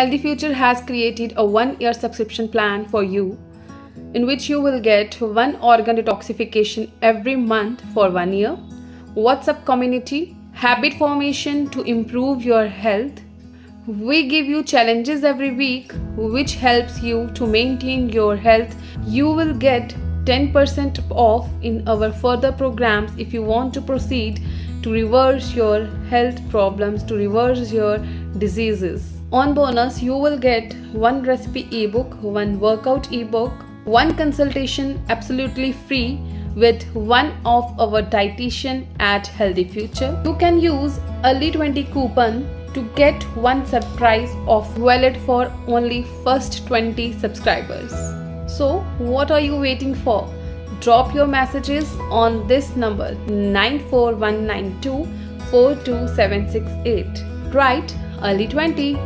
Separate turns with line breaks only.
Healthy Future has created a 1-year subscription plan for you in which you will get one organ detoxification every month for 1 year, WhatsApp community, habit formation to improve your health. We give you challenges every week which helps you to maintain your health. You will get 10% off in our further programs if you want to proceed to reverse your health problems, to reverse your diseases. On bonus, you will get one recipe ebook, one workout ebook, one consultation absolutely free with one of our dietitian at Healthy Future. You can use early 20 coupon to get one surprise of wallet for only first 20 subscribers. So what are you waiting for? Drop your messages on this number 94192 42768. Write early 20.